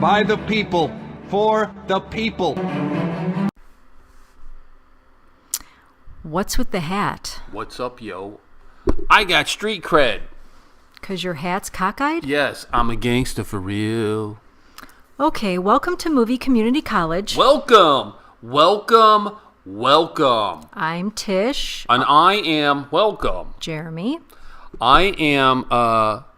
by the people, for the people. What's with the hat? What's up, yo? I got street cred. 'Cause your hat's cockeyed? Yes, I'm a gangster for real. Okay, welcome to Movie Community College. Welcome, welcome, welcome. I'm Tish. And I am, welcome. Jeremy. I am,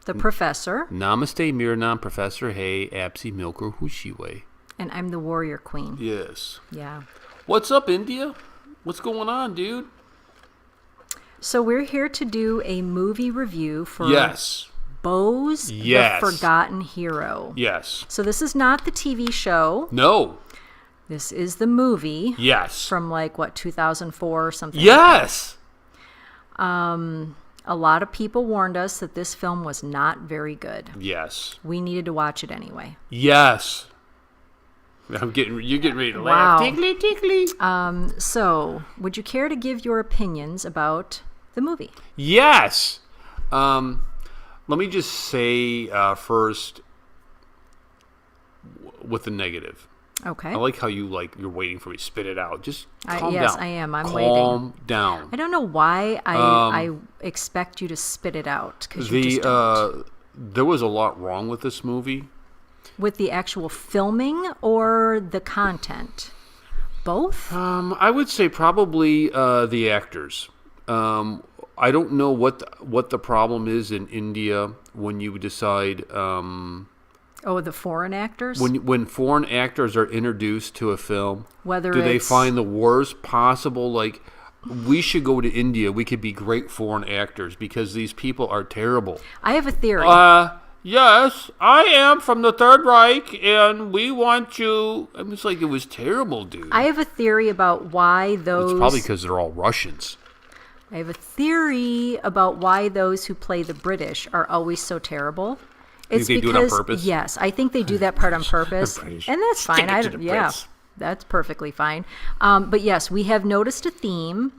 The professor. Namaste, Mirnan, Professor Hey, Apsi, Milker, Hushiwe. And I'm the warrior queen. Yes. Yeah. What's up, India? What's going on, dude? So we're here to do a movie review for Bose, Yes. the Forgotten Hero. Yes. So this is not the TV show. No. This is the movie. Yes. From 2004 or something. Yes. A lot of people warned us that this film was not very good. Yes. We needed to watch it anyway. Yes. You're getting ready to laugh. Tickly, tickly. So, would you care to give your opinions about the movie? Yes. Let me just say first with the negative. Okay. I like how you're waiting for me to spit it out. Just calm down. Yes, I am. I'm waiting. Calm down. I don't know why I expect you to spit it out, because you just don't. There was a lot wrong with this movie. With the actual filming or the content? Both? I would say probably the actors. I don't know what the problem is in India when you decide. The foreign actors? When foreign actors are introduced to a film, do they find the worst possible? We should go to India. We could be great foreign actors because these people are terrible. I have a theory. Yes, I am from the Third Reich, and we want you. I mean, it's like it was terrible, dude. I have a theory about why those. It's probably because they're all Russians. I have a theory about why those who play the British are always so terrible. It's they because, do it on purpose? Yes, I think they do that part on purpose, and that's fine. Brits. That's perfectly fine. But yes, we have noticed a theme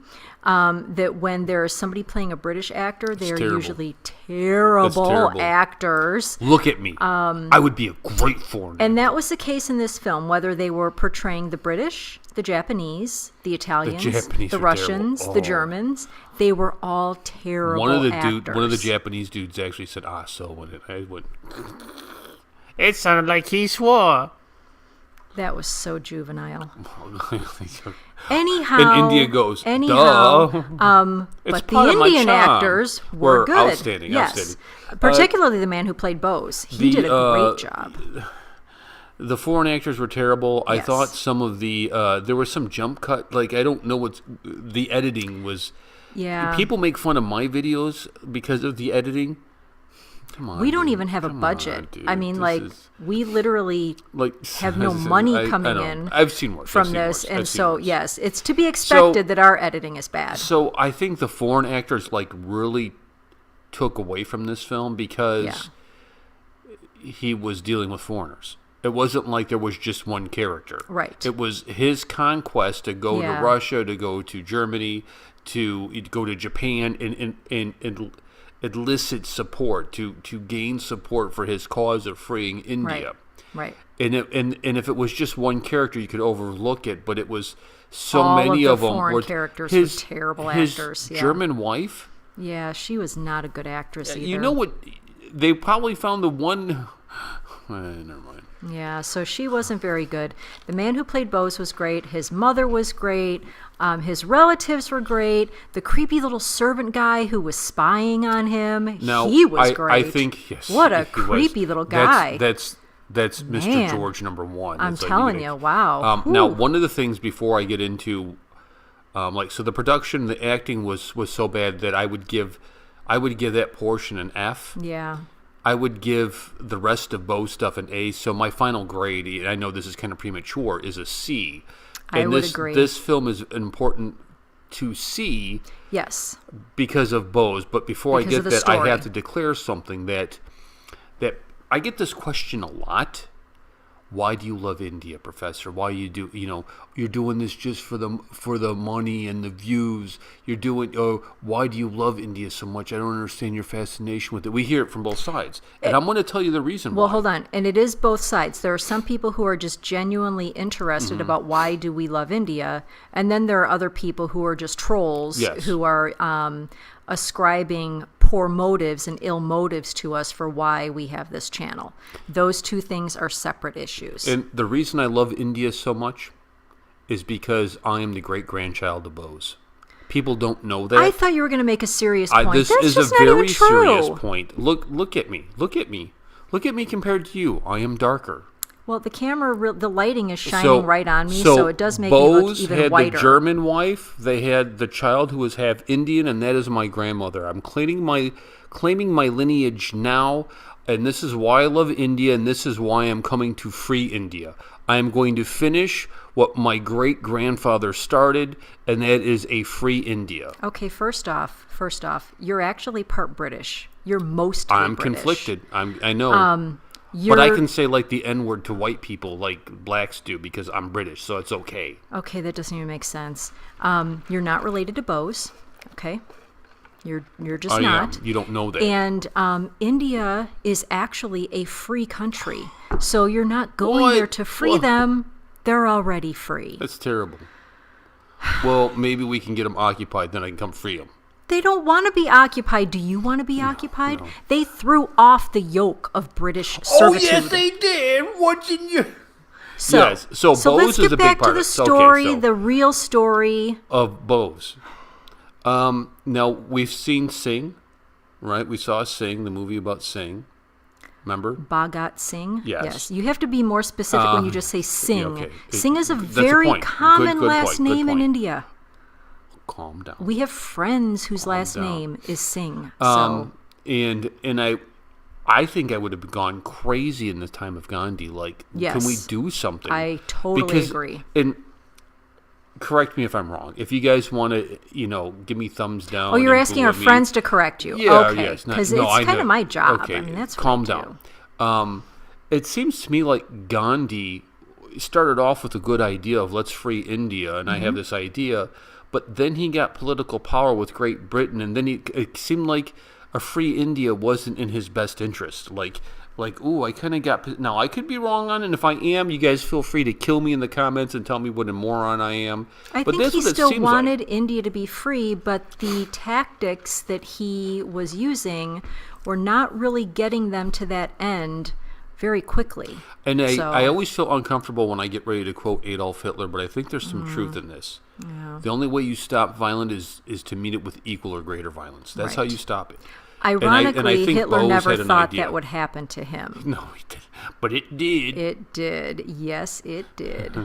that when there is somebody playing a British actor, they are usually terrible actors. Look at me. I would be a great foreign. And that was the case in this film, whether they were portraying the British, the Japanese, the Italians, the Russians, the Germans. They were all terrible actors. One of the Japanese dudes actually said, so when I went. It sounded like he swore. That was so juvenile. Anyhow, and India goes, duh. It's but the Indian actors were good. Outstanding, yes. outstanding. Particularly the man who played Bose. He did a great job. The foreign actors were terrible. Yes. I thought some of the there was some jump cut. I don't know what the editing was. Yeah. People make fun of my videos because of the editing. Come on, we don't even have a budget. On, I mean, we literally have no money coming in. I've seen worse from this, and so yes, it's to be expected that our editing is bad. So I think the foreign actors really took away from this film because he was dealing with foreigners. It wasn't like there was just one character. Right. It was his conquest to go to Russia, to go to Germany, to go to Japan, and elicit support to gain support for his cause of freeing India. Right. And if it was just one character, you could overlook it. But it was so all many of them. Foreign characters were terrible actors. His German wife. Yeah, she was not a good actress either. You know what? They probably found the one. Never mind. Yeah, so she wasn't very good. The man who played Bose was great. His mother was great. His relatives were great. The creepy little servant guy who was spying on him, he was great. I think, yes. What a creepy little guy. That's Mr. George #1. I'm telling you, wow. Now, one of the things before I get into, so the production, the acting was so bad that I would give that portion an F. Yeah. I would give the rest of Bose stuff an A. So my final grade, and I know this is kind of premature, is a C. I would agree. This film is important to see. Yes. Because of Bose. But before I get that, story. I have to declare something that I get this question a lot. why do you love India, Professor? Why you're doing this just for the money and the views. Why do you love India so much? I don't understand your fascination with it. We hear it from both sides. And I'm going to tell you the reason why. Well, hold on. And it is both sides. There are some people who are just genuinely interested about why do we love India. And then there are other people who are just trolls who are ascribing poor motives and ill motives to us for why we have this channel. Those two things are separate issues. And the reason I love India so much is because I am the great-grandchild of Bose. People don't know that. I thought you were going to make a serious point. This That's is just a not very even true. serious point. Look at me. Look at me compared to you. I am darker. Well, the camera, the lighting is shining right on me, so it does make Bose me look even whiter. had the German wife. They had the child who was half Indian, and that is my grandmother. I'm claiming my lineage now, and this is why I love India, and this is why I'm coming to free India. I am going to finish what my great-grandfather started, and that is a free India. Okay, first off, you're actually part British. You're mostly I'm British. conflicted. I know. But I can say like the N-word to white people like blacks do because I'm British, so it's okay. Okay, that doesn't even make sense. You're not related to Bose, okay? You're just not. Yeah, you don't know that. And India is actually a free country, so you're not going there to free them. They're already free. That's terrible. Well, maybe we can get them occupied, then I can come free them. They don't want to be occupied. Do you want to be occupied? No. They threw off the yoke of British servitude. Oh, yes, they did. What's in your... So Bose is a big part of it. let's get back to the story, the real story. Of Bose. Now, we've seen Sing, right? We saw Sing, the movie about Sing. Remember? Bhagat Singh? Yes. You have to be more specific when you just say Singh. Yeah, okay. Singh is a very common last name in India. Calm down. We have friends whose last name is Singh. So. And I think I would have gone crazy in the time of Gandhi. Like, can we do something? I totally agree. And correct me if I'm wrong. If you guys want to, give me thumbs down. Oh, you're asking our friends to correct you. Yeah, okay. Yes. Because it's kind of my job. Okay, I mean, that's calm what I down. do. It seems to me like Gandhi started off with a good idea of let's free India, and I have this idea. But then he got political power with Great Britain, and then it seemed like a free India wasn't in his best interest. Ooh, I kind of got... Now, I could be wrong on it, and if I am, you guys feel free to kill me in the comments and tell me what a moron I am. I think he still wanted India to be free, but the tactics that he was using were not really getting them to that end very quickly. And I always feel uncomfortable when I get ready to quote Adolf Hitler, but I think there's some truth in this. Yeah. The only way you stop violence is to meet it with equal or greater violence. That's how you stop it. Ironically, and I think Hitler Bose never had an thought idea. that would happen to him. No, he didn't. But it did. It did. Yes, it did.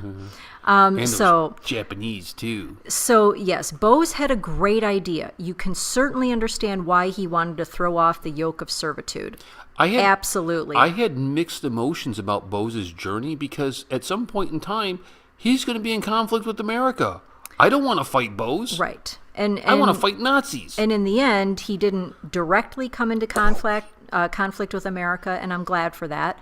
And those Japanese, too. So, yes, Bose had a great idea. You can certainly understand why he wanted to throw off the yoke of servitude. Absolutely. I had mixed emotions about Bose's journey because at some point in time, he's going to be in conflict with America. I don't want to fight Bose. Right. And I want to fight Nazis. And in the end, he didn't directly come into conflict with America, and I'm glad for that.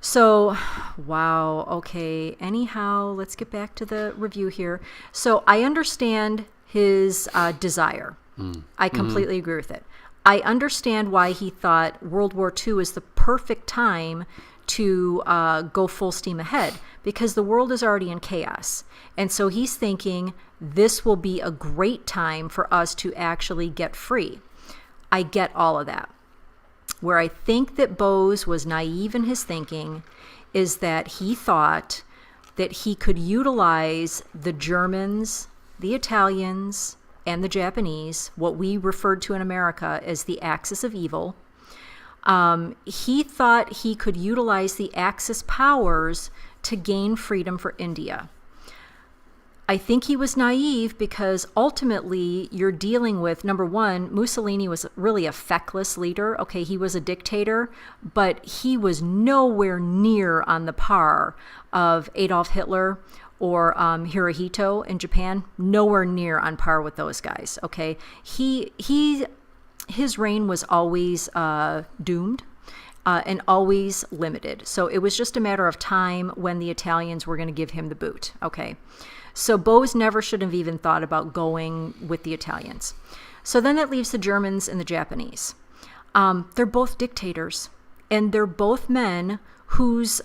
So, wow, okay. Anyhow, let's get back to the review here. So I understand his desire. I completely agree with it. I understand why he thought World War II is the perfect time to go full steam ahead, because the world is already in chaos. And so he's thinking this will be a great time for us to actually get free. I get all of that. Where I think that Bose was naive in his thinking is that he thought that he could utilize the Germans, the Italians, and the Japanese, what we referred to in America as the axis of evil. He thought he could utilize the Axis powers to gain freedom for India. I think he was naive because ultimately you're dealing with, number one, Mussolini was really a feckless leader. Okay, he was a dictator, but he was nowhere near on the par of Adolf Hitler or Hirohito in Japan. Nowhere near on par with those guys. Okay, his reign was always doomed. and always limited. So it was just a matter of time when the Italians were going to give him the boot. Okay. So Bose never should have even thought about going with the Italians. So then that leaves the Germans and the Japanese. They're both dictators, and they're both men whose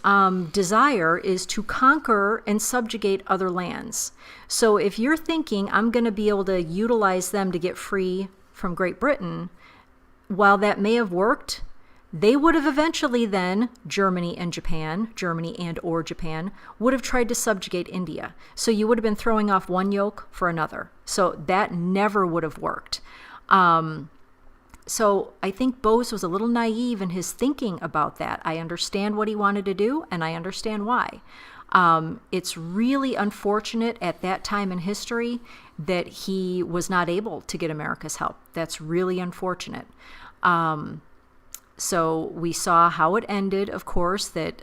desire is to conquer and subjugate other lands. So if you're thinking, I'm going to be able to utilize them to get free from Great Britain, while that may have worked, they would have eventually then, Germany and or Japan, would have tried to subjugate India. So you would have been throwing off one yoke for another. So that never would have worked. So I think Bose was a little naive in his thinking about that. I understand what he wanted to do, and I understand why. It's really unfortunate at that time in history that he was not able to get America's help. That's really unfortunate. So we saw how it ended, of course, that,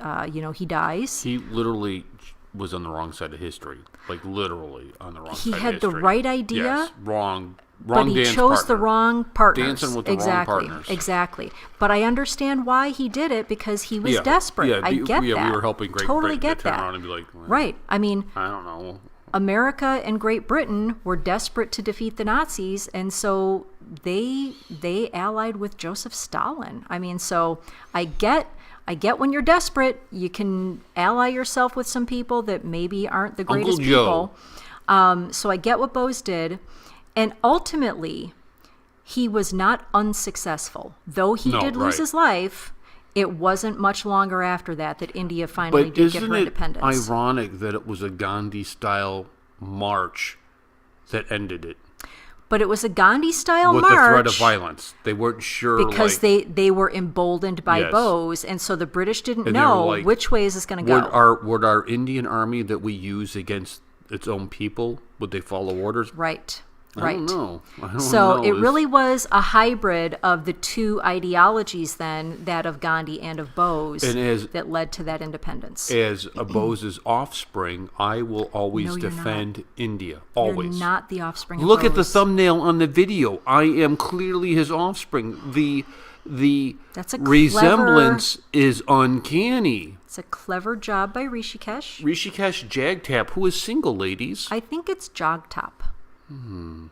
he dies. He literally was on the wrong side of history. Like, literally on the wrong side of history. He had the right idea. Yes, wrong but he chose the wrong partners. Dancing with the wrong partners. Exactly. But I understand why he did it, because he was desperate. I get that. We were helping Great Totally Britain get to turn that. around and be like, well, right. I mean, I don't know. America and Great Britain were desperate to defeat the Nazis, and so they allied with Joseph Stalin. I mean, so I get when you're desperate, you can ally yourself with some people that maybe aren't the greatest people. So I get what Bose did, and ultimately, he was not unsuccessful. Though he did lose his life, it wasn't much longer after that India finally did get her independence. But isn't it ironic that it was a Gandhi-style march that ended it? But it was a Gandhi-style march. With the threat of violence. They weren't sure. Because they were emboldened by Bose, and so the British didn't know which way is this going to go. Would our Indian army that we use against its own people, would they follow orders? Right. I don't know. So it really was a hybrid of the two ideologies then, that of Gandhi and of Bose, that led to that independence. As a Bose's offspring, I will always defend India. Always. You're not the offspring of Look Bose. at the thumbnail on the video. I am clearly his offspring. The resemblance is uncanny. It's a clever job by Rishikesh. Rishikesh Jagtap, who is single, ladies. I think it's Jagtap. I'm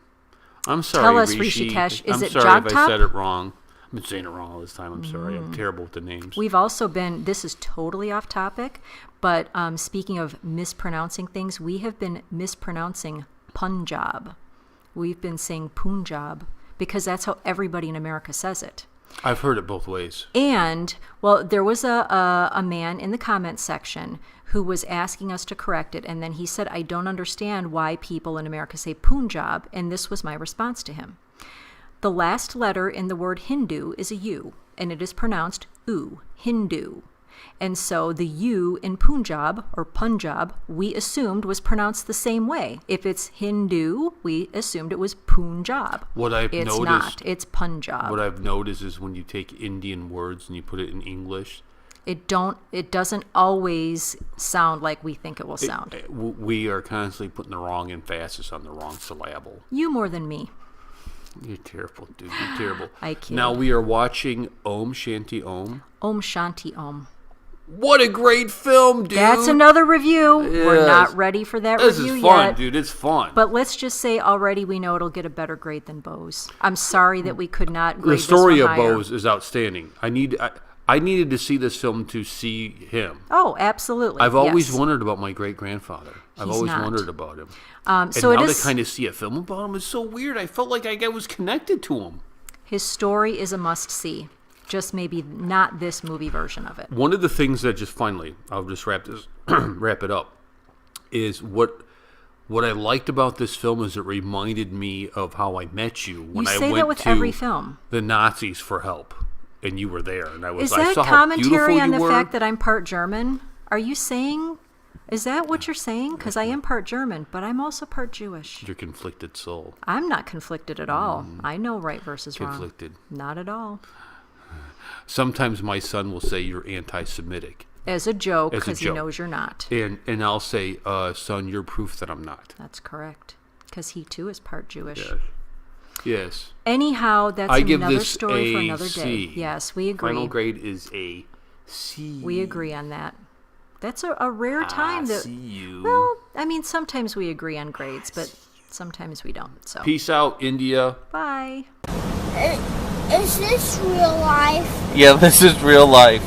sorry, Tell us, Rishi. Rishikesh. Is I'm it sorry Jagtap? if I said it wrong. I've been saying it wrong all this time. I'm sorry. I'm terrible with the names. We've also been, this is totally off topic, but speaking of mispronouncing things, we have been mispronouncing Punjab. We've been saying Punjab because that's how everybody in America says it. I've heard it both ways. And, well, there was a man in the comments section who was asking us to correct it, and then he said, I don't understand why people in America say Punjab, and this was my response to him. The last letter in the word Hindu is a U, and it is pronounced U, Hindu. And so the U in Punjab, or Punjab, we assumed was pronounced the same way. If it's Hindu, we assumed it was Punjab. It's not. It's Punjab. What I've noticed is when you take Indian words and you put it in English, it doesn't always sound like we think it will sound. We are constantly putting the wrong emphasis on the wrong syllable. You more than me. You're terrible, dude. You're terrible. I kid. Now we are watching Om Shanti Om. Om Shanti Om. What a great film, dude. That's another review. Yes. We're not ready for that review yet. This is fun, dude. It's fun. But let's just say already we know it'll get a better grade than Bose. I'm sorry that we could not grade this The story one of higher. Bose is outstanding. I needed to see this film to see him. Oh, absolutely. I've always wondered about my great-grandfather. I've always wondered about him. So and now to kind of see a film about him is so weird. I felt like I was connected to him. His story is a must-see. Just maybe not this movie version of it. One of the things that just finally, I'll just wrap it up, is what I liked about this film is it reminded me of how I met you when I went that with to every film. the Nazis for help, and you were there, and I Is that saw how beautiful commentary on you the were. fact that I'm part German? Are you saying? Is that what you're saying? Because I am part German, but I'm also part Jewish. Your conflicted soul. I'm not conflicted at all. I know right versus Conflicted. wrong. Not at all. Sometimes my son will say you're anti-Semitic. As a joke, because he knows you're not. And I'll say, son, you're proof that I'm not. That's correct. Because he too is part Jewish. Yes. Yes. Anyhow, that's I give another this story for a another day. C. Yes, we agree. Final grade is a C. We agree on that. That's a rare time that. See you. Well, I mean, sometimes we agree on grades, but sometimes we don't. So. Peace out, India. Bye. Is this real life? Yeah, this is real life.